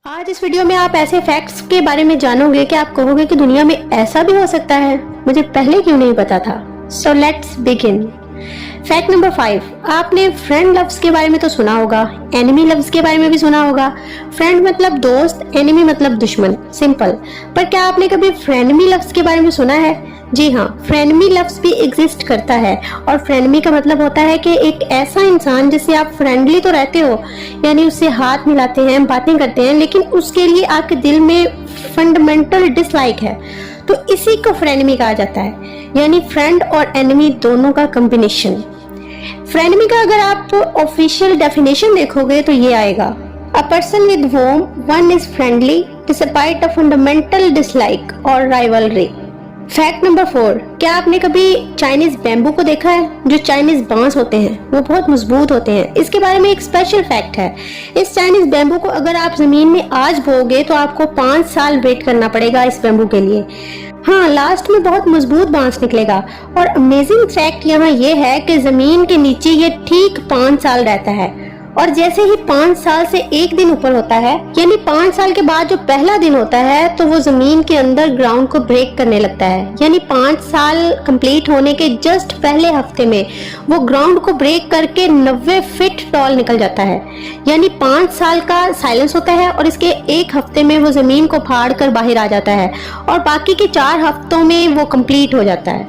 आज इस वीडियो में आप ऐसे फैक्ट्स के बारे में जानोगे कि आप कहोगे कि दुनिया में ऐसा भी हो सकता है, मुझे पहले क्यों नहीं पता था। So let's begin. Fact number 5, आपने फ्रेंड लव्स के बारे में तो सुना होगा, एनिमी लव्स के बारे में भी सुना होगा। फ्रेंड मतलब दोस्त, एनिमी मतलब दुश्मन, सिंपल। पर क्या आपने कभी फ्रेंडमी लव्स के बारे में सुना है? जी हाँ, फ्रेंडमी लव्स भी एग्जिस्ट करता है। और फ्रेंडमी का मतलब होता है कि एक ऐसा इंसान जिससे आप फ्रेंडली तो रहते हो, यानी उससे हाथ मिलाते हैं, बातें करते हैं, लेकिन उसके लिए आपके दिल में फंडामेंटल डिसलाइक है, तो इसी को फ्रेंडमी कहा जाता है। यानी फ्रेंड और एनिमी दोनों का कॉम्बिनेशन। फ्रेंडमी का अगर आप ऑफिशियल डेफिनेशन देखोगे तो ये आएगा, a person with whom one is friendly despite a fundamental dislike or rivalry। Fact number 4, क्या आपने कभी चाइनीज बैम्बू को देखा है? जो चाइनीज बांस होते हैं वो बहुत मजबूत होते हैं। इसके बारे में एक स्पेशल फैक्ट है, इस चाइनीज बैम्बू को अगर आप जमीन में आज बोओगे तो आपको 5 साल वेट करना पड़ेगा इस बैम्बू के लिए। हाँ, लास्ट में बहुत मजबूत बांस निकलेगा। और अमेजिंग फैक्ट यहाँ ये है कि जमीन के नीचे ये ठीक 5 साल रहता है, और जैसे ही 5 साल से एक दिन ऊपर होता है, यानी 5 साल के बाद जो पहला दिन होता है, तो वो जमीन के अंदर ग्राउंड को ब्रेक करने लगता है। यानी 5 साल कंप्लीट होने के जस्ट पहले हफ्ते में वो ग्राउंड को ब्रेक करके 90 फीट टॉल निकल जाता है। यानी 5 साल का साइलेंस होता है और इसके एक हफ्ते में वो जमीन को फाड़ कर बाहर आ जाता है, और बाकी के 4 हफ्तों में वो कंप्लीट हो जाता है।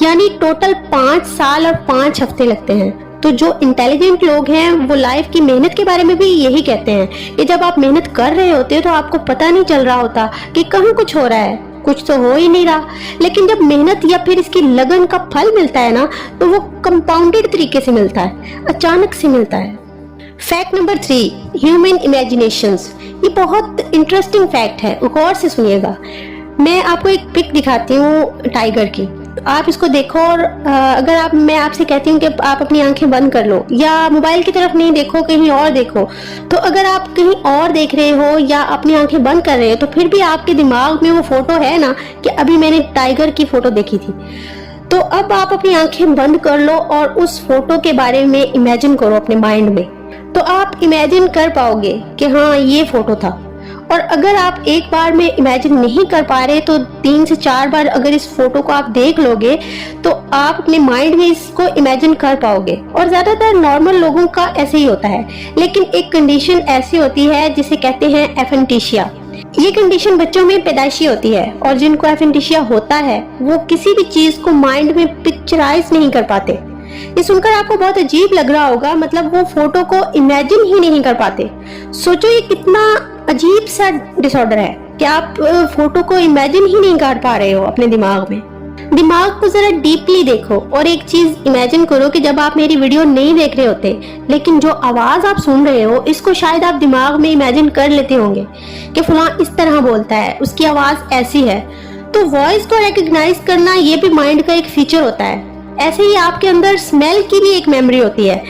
यानी टोटल 5 साल और 5 हफ्ते लगते हैं। तो जो इंटेलिजेंट लोग हैं वो लाइफ की मेहनत के बारे में भी यही कहते हैं कि जब आप मेहनत कर रहे होते हो तो आपको पता नहीं चल रहा होता कि कहाँ कुछ हो रहा है, कुछ तो हो ही नहीं रहा। लेकिन जब मेहनत या फिर इसकी लगन का फल मिलता है ना, तो वो कंपाउंडेड तरीके से मिलता है, अचानक से मिलता है। Fact number 3, human imaginations. ये बहुत इंटरेस्टिंग फैक्ट है, गौर से सुनिएगा। मैं आपको एक पिक दिखाती हूँ टाइगर की, आप इसको देखो। और अगर मैं आपसे कहती हूँ कि आप अपनी आंखें बंद कर लो, या मोबाइल की तरफ नहीं देखो, कहीं और देखो, तो अगर आप कहीं और देख रहे हो या अपनी आंखें बंद कर रहे हो, तो फिर भी आपके दिमाग में वो फोटो है ना कि अभी मैंने टाइगर की फोटो देखी थी। तो अब आप अपनी आंखें बंद कर लो और उस फोटो के बारे में इमेजिन करो अपने माइंड में, तो आप इमेजिन कर पाओगे कि हाँ, ये फोटो था। और अगर आप एक बार में इमेजिन नहीं कर पा रहे तो 3 से 4 बार अगर इस फोटो को आप देख लोगे तो आप अपने माइंड में इसको इमेजिन कर पाओगे। और ज्यादातर नॉर्मल लोगों का ऐसे ही होता है, लेकिन एक कंडीशन ऐसी होती है जिसे कहते हैं एफेंटेशिया। ये कंडीशन बच्चों में पैदाइशी होती है, और जिनको एफेंटेशिया होता है वो किसी भी चीज को माइंड में पिक्चराइज नहीं कर पाते। ये सुनकर आपको बहुत अजीब लग रहा होगा, मतलब वो फोटो को इमेजिन ही नहीं कर पाते। सोचो ये कितना अजीब सा डिसऑर्डर है कि आप फोटो को इमेजिन ही नहीं कर पा रहे हो अपने दिमाग में। दिमाग को जरा डीपली देखो और एक चीज इमेजिन करो कि जब आप मेरी वीडियो नहीं देख रहे होते, लेकिन जो आवाज आप सुन रहे हो इसको शायद आप दिमाग में इमेजिन कर लेते होंगे कि फलां इस तरह बोलता है, उसकी आवाज ऐसी है। तो वॉइस को रिकॉग्नाइज करना ये भी माइंड का एक फीचर होता है। ऐसे ही आपके अंदर स्मेल की भी एक मेमोरी होती है,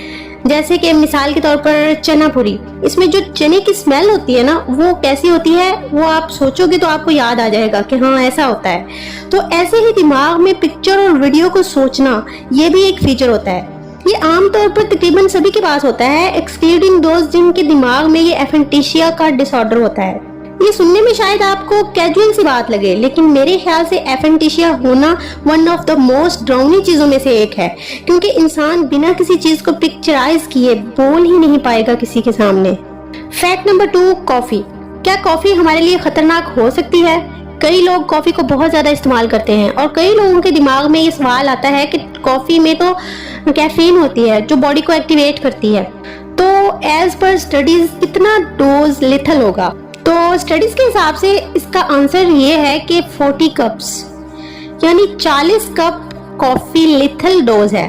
जैसे कि मिसाल के तौर पर चना पूरी, इसमें जो चने की स्मेल होती है ना, वो कैसी होती है, वो आप सोचोगे तो आपको याद आ जाएगा कि हाँ ऐसा होता है। तो ऐसे ही दिमाग में पिक्चर और वीडियो को सोचना ये भी एक फीचर होता है। ये आमतौर पर तकरीबन सभी के पास होता है, एक्सक्लूडिंग दोस्त जिनके दिमाग में ये एफेंटेशिया का डिसऑर्डर होता है। ये सुनने में शायद आपको कैजुअल सी बात लगे, लेकिन मेरे ख्याल से एफेंटेशिया होना वन ऑफ द मोस्ट डरावनी चीजों में से एक है, क्योंकि इंसान बिना किसी चीज को पिक्चराइज किए बोल ही नहीं पाएगा किसी के सामने। Fact number 2, coffee. क्या कॉफी हमारे लिए खतरनाक हो सकती है? कई लोग कॉफी को बहुत ज्यादा इस्तेमाल करते हैं, और कई लोगों के दिमाग में ये सवाल आता है कि कॉफी में तो कैफीन होती है जो बॉडी को एक्टिवेट करती है, तो एज पर स्टडीज कितना डोज लिथल होगा? तो स्टडीज के हिसाब से इसका आंसर ये है कि 40 कप्स यानी 40 कप कॉफी लिथल डोज है।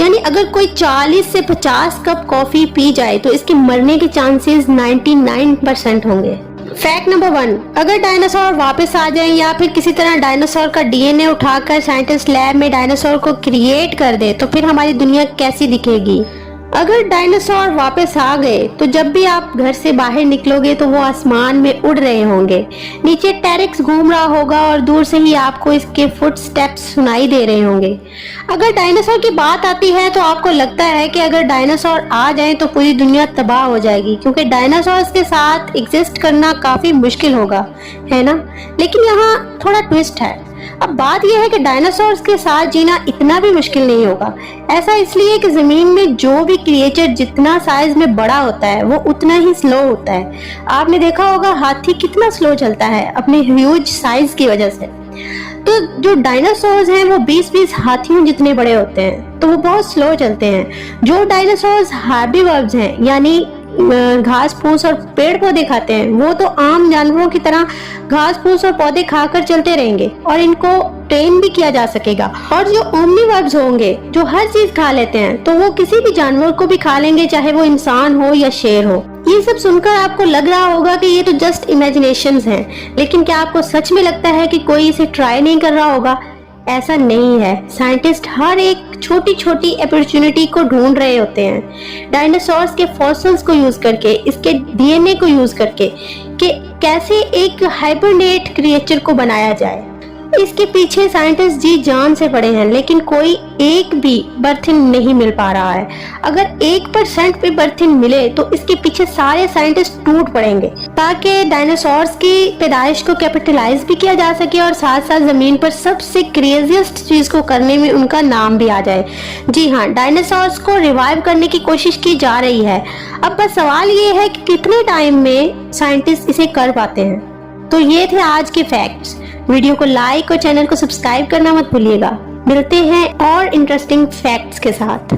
यानी अगर कोई 40 से 50 कप कॉफी पी जाए तो इसके मरने के चांसेस 99% होंगे। फैक्ट नंबर 1, अगर डायनासोर वापस आ जाए या फिर किसी तरह डायनासोर का डीएनए उठाकर साइंटिस्ट लैब में डायनासोर को क्रिएट कर दे तो फिर हमारी दुनिया कैसी दिखेगी? अगर डायनासोर वापस आ गए तो जब भी आप घर से बाहर निकलोगे तो वो आसमान में उड़ रहे होंगे, नीचे टेरिक्स घूम रहा होगा और दूर से ही आपको इसके फुटस्टेप्स सुनाई दे रहे होंगे। अगर डायनासोर की बात आती है तो आपको लगता है कि अगर डायनासोर आ जाए तो पूरी दुनिया तबाह हो जाएगी, क्योंकि डायनासोर्स के साथ एग्जिस्ट करना काफी मुश्किल होगा, है ना। लेकिन यहाँ थोड़ा ट्विस्ट है। अब बात यह है कि डायनासोर्स के साथ जीना इतना भी मुश्किल नहीं होगा। ऐसा इसलिए कि जमीन में जो भी क्रिएचर जितना साइज में बड़ा होता है वो उतना ही स्लो होता है। आपने देखा होगा हाथी कितना स्लो चलता है अपने ह्यूज साइज की वजह से। तो जो डायनासोर्स हैं वो 20-20 हाथियों जितने बड़े होते हैं, तो वो बहुत स्लो चलते हैं। जो डायनासोर्स हार्बीवर्स हैं, यानी घास फूस और पेड़ पौधे खाते हैं, वो तो आम जानवरों की तरह घास फूस और पौधे खाकर चलते रहेंगे और इनको ट्रेन भी किया जा सकेगा। और जो ओमनीवर्ब्स होंगे, जो हर चीज खा लेते हैं, तो वो किसी भी जानवर को भी खा लेंगे, चाहे वो इंसान हो या शेर हो। ये सब सुनकर आपको लग रहा होगा कि ये तो जस्ट इमेजिनेशंस हैं, लेकिन क्या आपको सच में लगता है कि कोई इसे ट्राई नहीं कर रहा होगा? ऐसा नहीं है। साइंटिस्ट हर एक छोटी छोटी अपॉर्चुनिटी को ढूंढ रहे होते हैं, डायनासोर्स के फॉसिल्स को यूज करके, इसके डीएनए को यूज करके, कि कैसे एक हाइबरनेट क्रिएचर को बनाया जाए। इसके पीछे साइंटिस्ट जी जान से पड़े हैं, लेकिन कोई एक भी बर्थिन नहीं मिल पा रहा है। अगर 1% भी बर्थिन मिले तो इसके पीछे सारे साइंटिस्ट टूट पड़ेंगे, ताकि डायनासोर्स की पैदाइश को कैपिटलाइज भी किया जा सके और साथ साथ जमीन पर सबसे क्रेजिएस्ट चीज को करने में उनका नाम भी आ जाए। जी हाँ, डायनासोर्स को रिवाइव करने की कोशिश की जा रही है। अब बस सवाल ये है कि कितने टाइम में साइंटिस्ट इसे कर पाते हैं। तो ये थे आज के फैक्ट्स। वीडियो को लाइक और चैनल को सब्सक्राइब करना मत भूलिएगा। मिलते हैं और इंटरेस्टिंग फैक्ट्स के साथ।